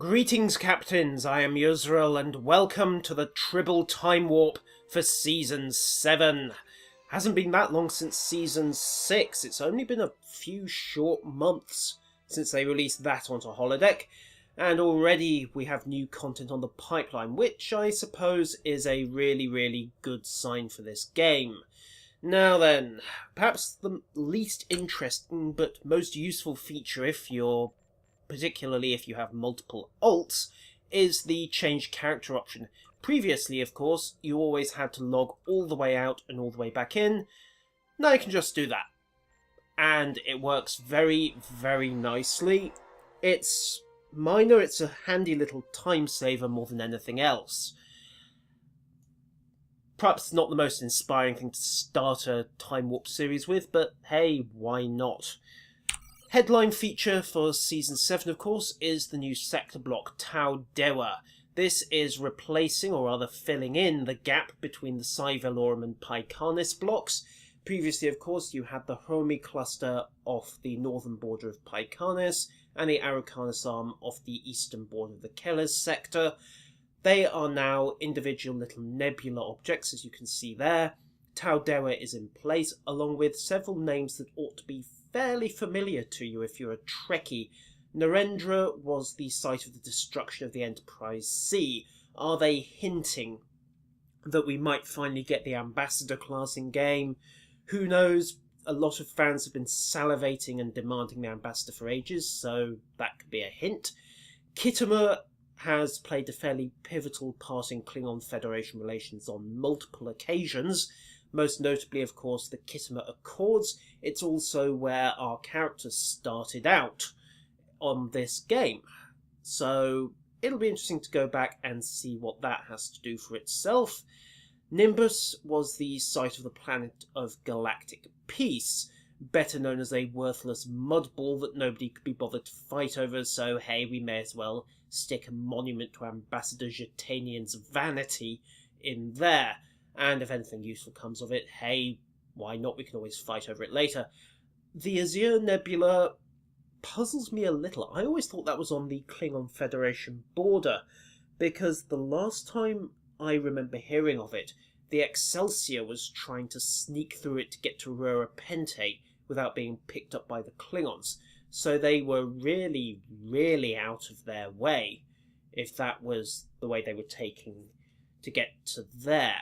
Greetings, Captains, I am Yusrael, and welcome to the Tribble Timewarp for Season 7. Hasn't been that long since Season 6, it's only been a few short months since they released that onto holodeck, and already we have new content on the pipeline, which I suppose is a really good sign for this game. Now then, perhaps the least interesting but most useful feature particularly if you have multiple alts, is the change character option. Previously, of course, you always had to log all the way out and all the way back in. Now you can just do that. And it works very nicely. It's minor, it's a handy little time saver more than anything else. Perhaps not the most inspiring thing to start a Time Warp series with, but hey, why not? Headline feature for Season 7, of course, is the new sector block, Tau Dewa. This is replacing, or rather filling in, the gap between the Psi Velorum and Pi Canis blocks. Previously, of course, you had the Hromi cluster off the northern border of Pi Canis and the Araucanis arm off the eastern border of the Keles sector. They are now individual little nebula objects, as you can see there. Tau Dewa is in place, along with several names that ought to be fairly familiar to you if you're a Trekkie. Narendra was the site of the destruction of the Enterprise C. Are they hinting that we might finally get the Ambassador class in game? Who knows? A lot of fans have been salivating and demanding the Ambassador for ages, so that could be a hint. Khitomer has played a fairly pivotal part in Klingon Federation relations on multiple occasions. Most notably, of course, the Khitomer Accords. It's also where our characters started out on this game. So it'll be interesting to go back and see what that has to do for itself. Nimbus was the site of the planet of galactic peace, better known as a worthless mudball that nobody could be bothered to fight over, so hey, we may as well stick a monument to Ambassador Jetanian's vanity in there. And if anything useful comes of it, hey, why not? We can always fight over it later. The Azure Nebula puzzles me a little. I always thought that was on the Klingon Federation border, because the last time I remember hearing of it, the Excelsior was trying to sneak through it to get to Rura Pente without being picked up by the Klingons. So they were really out of their way, if that was the way they were taking to get to there.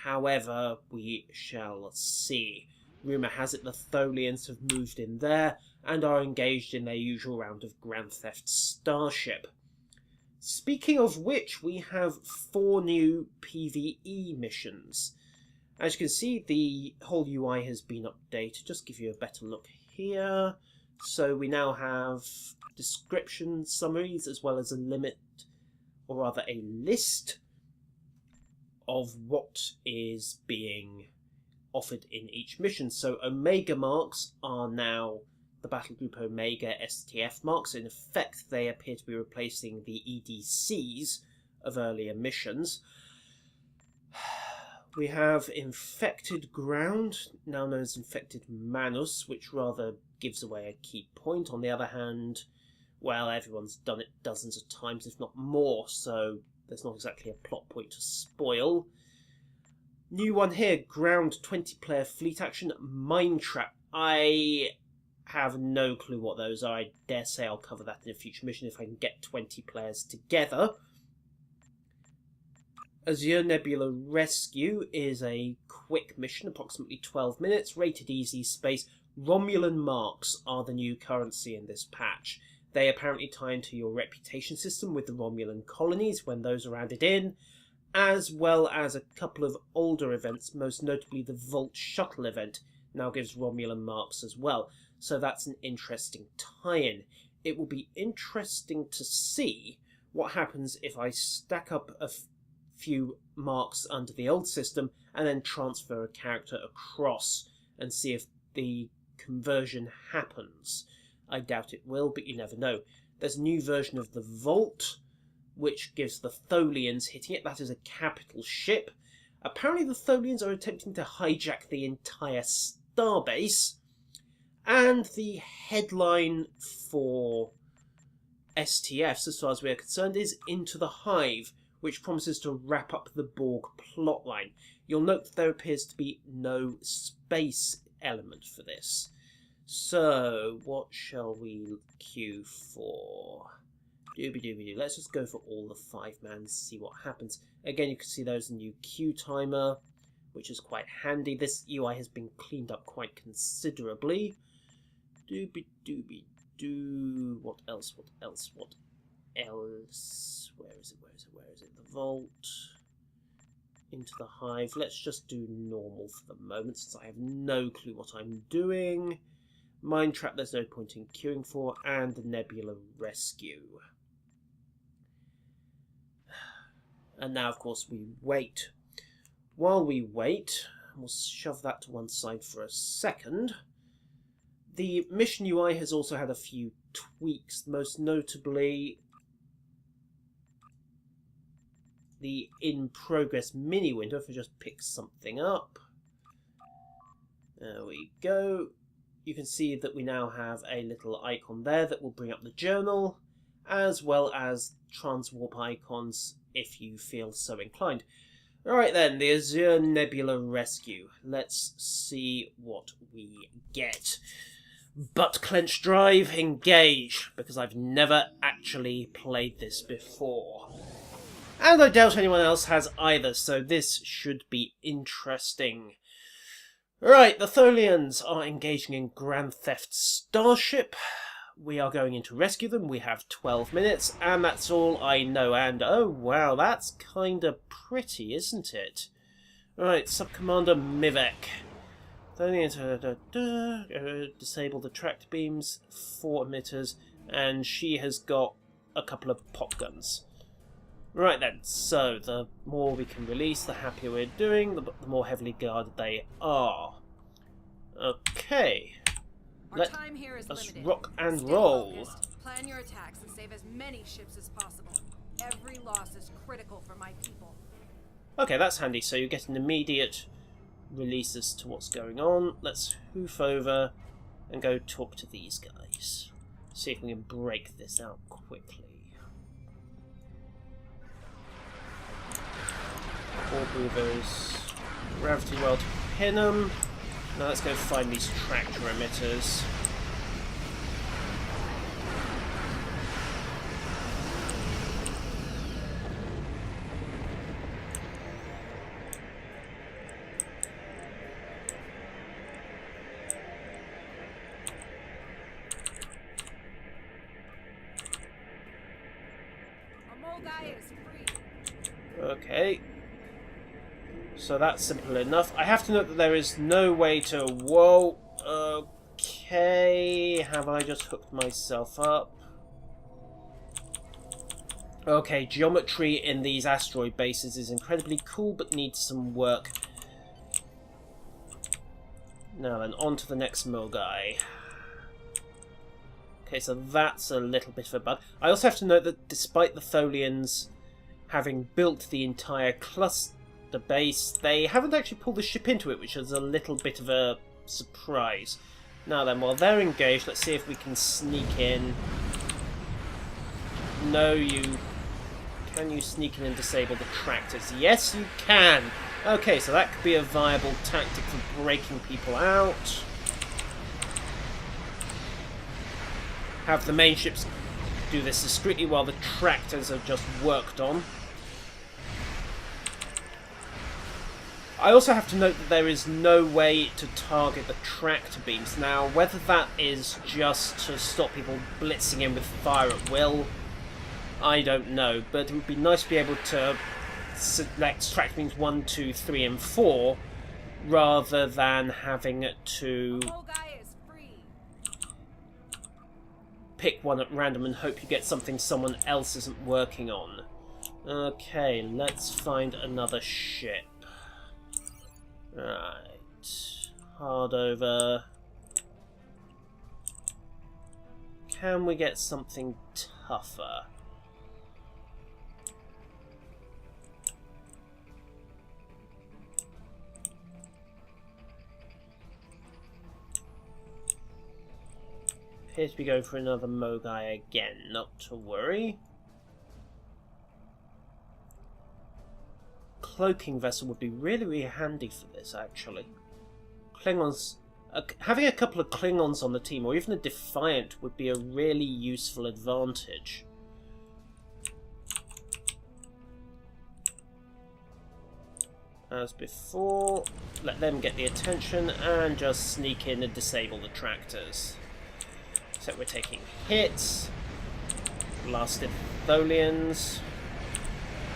However, we shall see. Rumour has it the Tholians have moved in there and are engaged in their usual round of Grand Theft Starship. Speaking of which, we have 4 new PvE missions. As you can see, the whole UI has been updated. Just give you a better look here. So we now have description summaries as well as a limit, or rather a list of what is being offered in each mission. So Omega marks are now the Battle Group Omega STF marks. In effect, they appear to be replacing the EDCs of earlier missions. We have Infected Ground, now known as Infected Manus, which rather gives away a key point. On the other hand, well, everyone's done it dozens of times, if not more, so there's not exactly a plot point to spoil. New one here, Ground 20-player fleet action, Mine Trap. I have no clue what those are. I dare say I'll cover that in a future mission if I can get 20 players together. Azure Nebula Rescue is a quick mission, approximately 12 minutes, rated easy space. Romulan marks are the new currency in this patch. They apparently tie into your reputation system with the Romulan colonies when those are added in, as well as a couple of older events, most notably the Volt Shuttle event now gives Romulan marks as well. So that's an interesting tie-in. It will be interesting to see what happens if I stack up a few marks under the old system and then transfer a character across and see if the conversion happens. I doubt it will, but you never know. There's a new version of the Volt, which gives the Tholians hitting it. That is a capital ship. Apparently the Tholians are attempting to hijack the entire starbase. And the headline for STFs, as far as we are concerned, is Into the Hive, which promises to wrap up the Borg plotline. You'll note that there appears to be no space element for this. So, what shall we queue for? Doobie-doobie-doo. Let's just go for all the 5-man, see what happens. Again, you can see there's a new queue timer, which is quite handy. This UI has been cleaned up quite considerably. Doobie-doobie-doo. What else? What else? What else? Where is it? Where is it? Where is it? The vault. Into the Hive. Let's just do normal for the moment, since I have no clue what I'm doing. Mine Trap, there's no point in queuing for, and the Nebula Rescue. And now, of course, we wait. While we wait, we'll shove that to one side for a second. The mission UI has also had a few tweaks, most notably the in-progress mini window. If we just pick something up. There we go. You can see that we now have a little icon there that will bring up the journal, as well as transwarp icons if you feel so inclined. Alright then, the Azure Nebula Rescue. Let's see what we get. Butt clench drive, engage, because I've never actually played this before. And I doubt anyone else has either, so this should be interesting. Right, the Tholians are engaging in Grand Theft Starship. We are going in to rescue them. We have 12 minutes, and that's all I know. And, oh wow, that's kinda pretty, isn't it? Right, Sub-Commander Mivek. Tholians, disable the tracked beams, 4 emitters, and she has got a couple of pop guns. Right then, so the more we can release, the happier we're doing, the more heavily guarded they are. Okay, let us rock and roll. Focused, plan your attacks and save as many ships as possible. Every loss is critical for my people. Okay, that's handy, so you get an immediate release as to what's going on. Let's hoof over and go talk to these guys. See if we can break this out quickly. Orb movers, gravity well to pin them. Now let's go find these tractor emitters. Okay. So that's simple enough. I have to note that there is no way to... Whoa. Okay. Have I just hooked myself up? Okay, geometry in these asteroid bases is incredibly cool, but needs some work. Now then, on to the next mill guy. Okay, so that's a little bit of a bug. I also have to note that despite the Tholians having built the entire cluster base, they haven't actually pulled the ship into it, which is a little bit of a surprise. Now then, while they're engaged, let's see if we can sneak in. No, you... Can you sneak in and disable the tractors? Yes, you can! Okay, so that could be a viable tactic for breaking people out. Have the main ships do this discreetly while the tractors are just worked on. I also have to note that there is no way to target the tractor beams. Now, whether that is just to stop people blitzing in with fire at will, I don't know. But it would be nice to be able to select tractor beams 1, 2, 3, and 4, rather than having to pick one at random and hope you get something someone else isn't working on. Okay, let's find another ship. Right, hard over. Can we get something tougher? Appear to be going for another Mogai again, not to worry. Cloaking vessel would be really, really handy for this, actually. Klingons... having a couple of Klingons on the team, or even a Defiant, would be a really useful advantage. As before, let them get the attention and just sneak in and disable the tractors. So we're taking hits. Blasted Tholians.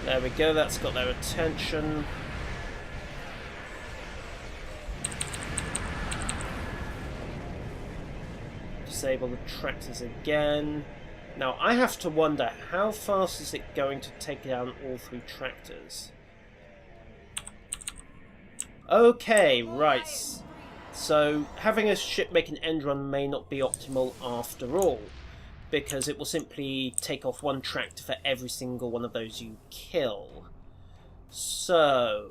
There we go, that's got their attention. Disable the tractors again. Now I have to wonder, how fast is it going to take down all 3 tractors? Okay, right. So having a ship make an end run may not be optimal after all, because it will simply take off 1 tractor for every single one of those you kill. So,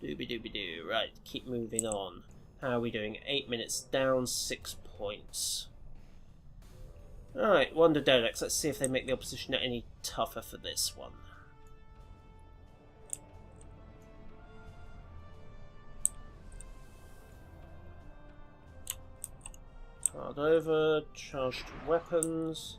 dooby-dooby-doo. Right, keep moving on. How are we doing? 8 minutes down, 6 points. Alright, Wonder Dodex. Let's see if they make the opposition any tougher for this one. Hard over, charged weapons.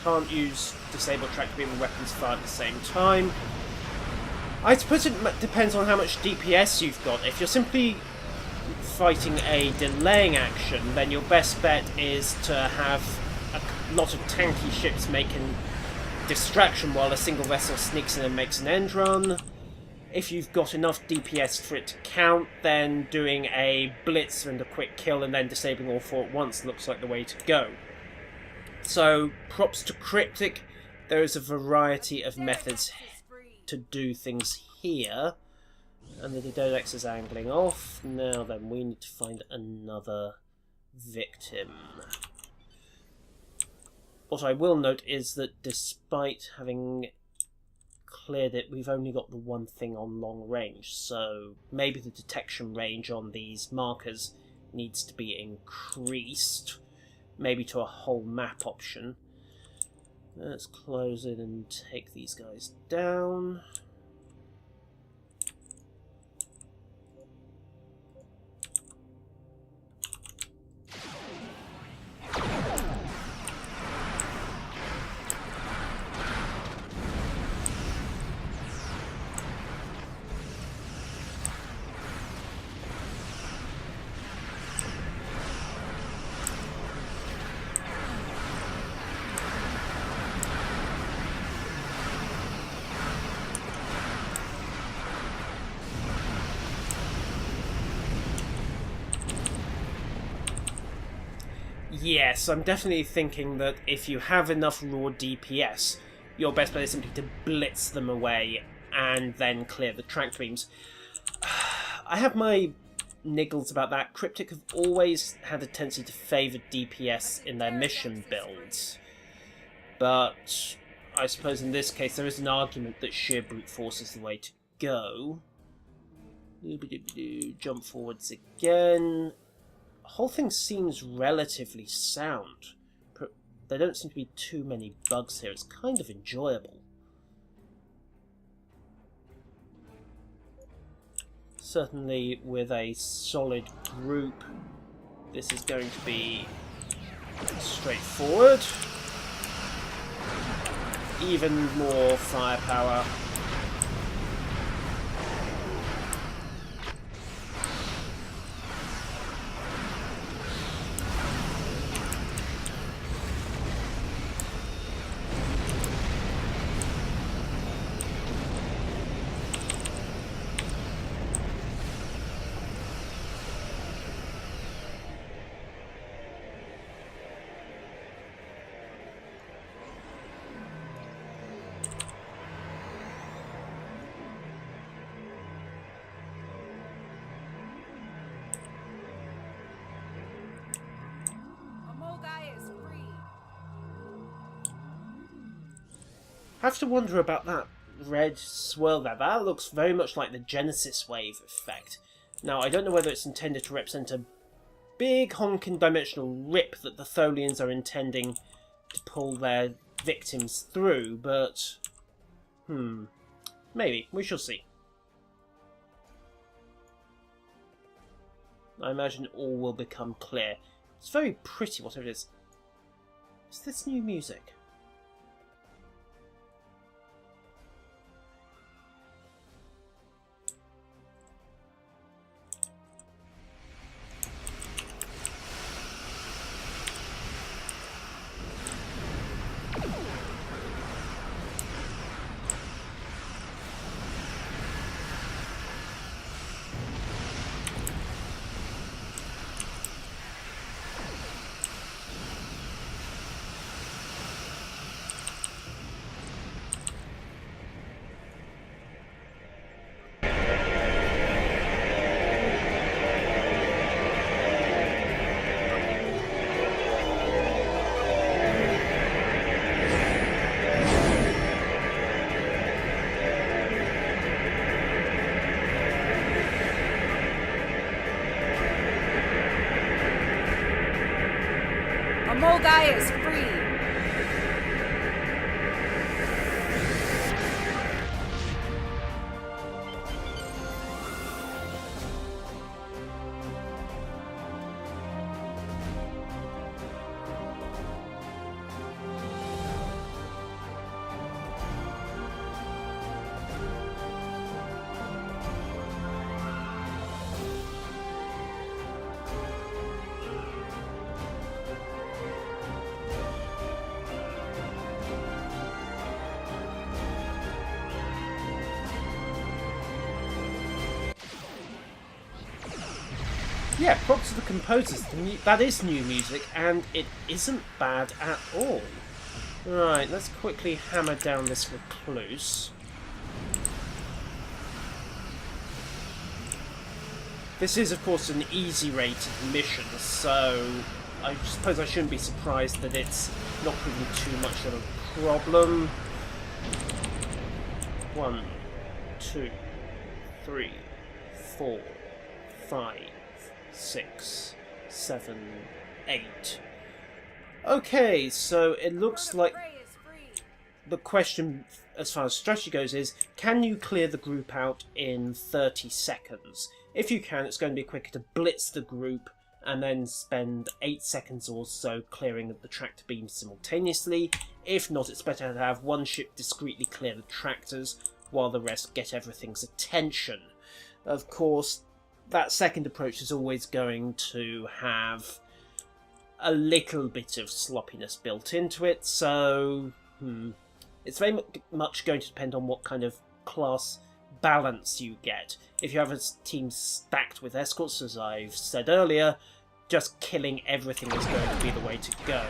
Can't use disabled tractor beam and weapons fire at the same time. I suppose it depends on how much DPS you've got. If you're simply fighting a delaying action, then your best bet is to have a lot of tanky ships making distraction while a single vessel sneaks in and makes an end run. If you've got enough DPS for it to count, then doing a blitz and a quick kill and then disabling all 4 at once looks like the way to go. So, props to Cryptic. There is a variety of methods to do things here. And the Dodex is angling off. Now then, we need to find another victim. What I will note is that despite having cleared it, we've only got the one thing on long range, so maybe the detection range on these markers needs to be increased, maybe to a whole map option. Let's close it and take these guys down. Yes, I'm definitely thinking that if you have enough raw DPS, your best bet is simply to blitz them away and then clear the tractor beams. I have my niggles about that. Cryptic have always had a tendency to favour DPS in their mission builds, but I suppose in this case there is an argument that sheer brute force is the way to go. Jump forwards again. The whole thing seems relatively sound. There don't seem to be too many bugs here. It's kind of enjoyable. Certainly with a solid group, this is going to be straightforward. Even more firepower. I have to wonder about that red swirl there. That looks very much like the Genesis wave effect. Now, I don't know whether it's intended to represent a big honking dimensional rip that the Tholians are intending to pull their victims through, but maybe. We shall see. I imagine all will become clear. It's very pretty, whatever it is. Is this new music? A mole guy is free. Yeah, props to the composers. That is new music, and it isn't bad at all. Right, let's quickly hammer down this recluse. This is, of course, an easy-rated mission, so I suppose I shouldn't be surprised that it's not proving too much of a problem. 1, 2, 3, 4, 5, 6, 7, 8. Okay, so it looks like the question as far as strategy goes is, can you clear the group out in 30 seconds? If you can, it's going to be quicker to blitz the group and then spend 8 seconds or so clearing the tractor beams simultaneously. If not, it's better to have one ship discreetly clear the tractors while the rest get everything's attention. Of course, that second approach is always going to have a little bit of sloppiness built into it, so it's very much going to depend on what kind of class balance you get. If you have a team stacked with escorts, as I've said earlier, just killing everything is going to be the way to go.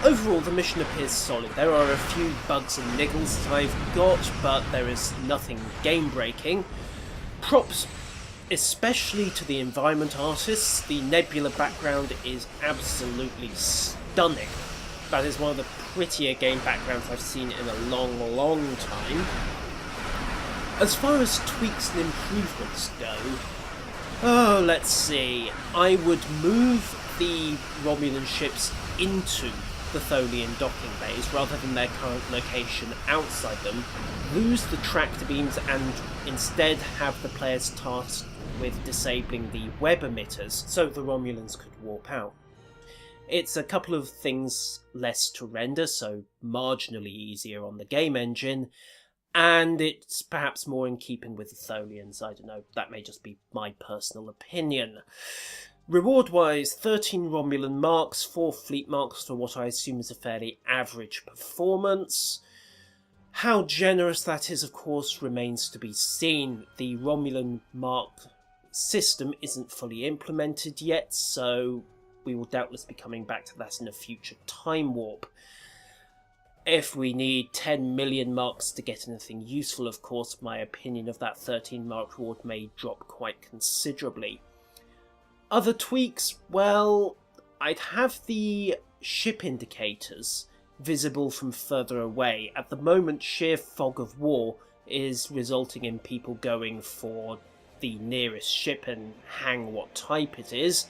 Overall, the mission appears solid. There are a few bugs and niggles that I've got, but there is nothing game-breaking. Props especially to the environment artists. The Nebula background is absolutely stunning. That is one of the prettier game backgrounds I've seen in a long, long time. As far as tweaks and improvements go, let's see. I would move the Romulan ships into the Tholian docking bays rather than their current location outside them, lose the tractor beams and instead have the players tasked with disabling the web emitters so the Romulans could warp out. It's a couple of things less to render, so marginally easier on the game engine, and it's perhaps more in keeping with the Tholians. I don't know, that may just be my personal opinion. Reward-wise, 13 Romulan marks, 4 fleet marks for what I assume is a fairly average performance. How generous that is, of course, remains to be seen. The Romulan mark system isn't fully implemented yet, so we will doubtless be coming back to that in a future time warp. If we need 10 million marks to get anything useful, of course, my opinion of that 13 mark reward may drop quite considerably. Other tweaks, well, I'd have the ship indicators visible from further away. At the moment, sheer fog of war is resulting in people going for the nearest ship and hang what type it is.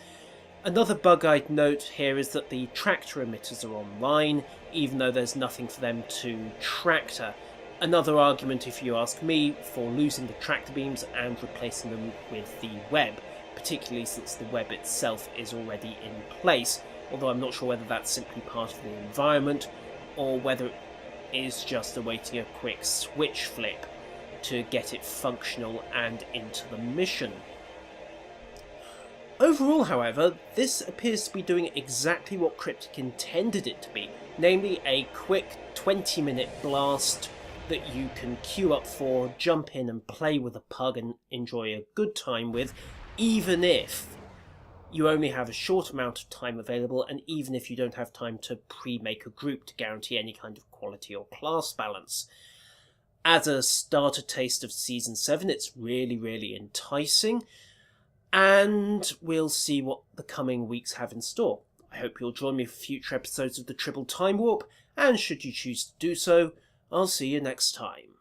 Another bug I'd note here is that the tractor emitters are online, even though there's nothing for them to tractor. Another argument, if you ask me, for losing the tractor beams and replacing them with the web, particularly since the web itself is already in place, although I'm not sure whether that's simply part of the environment or whether it is just awaiting a quick switch flip to get it functional and into the mission. Overall, however, this appears to be doing exactly what Cryptic intended it to be, namely a quick 20-minute blast that you can queue up for, jump in and play with a pug and enjoy a good time with, even if you only have a short amount of time available, and even if you don't have time to pre-make a group to guarantee any kind of quality or class balance. As a starter taste of Season 7, it's really, really enticing, and we'll see what the coming weeks have in store. I hope you'll join me for future episodes of the Tribble Timewarp, and should you choose to do so, I'll see you next time.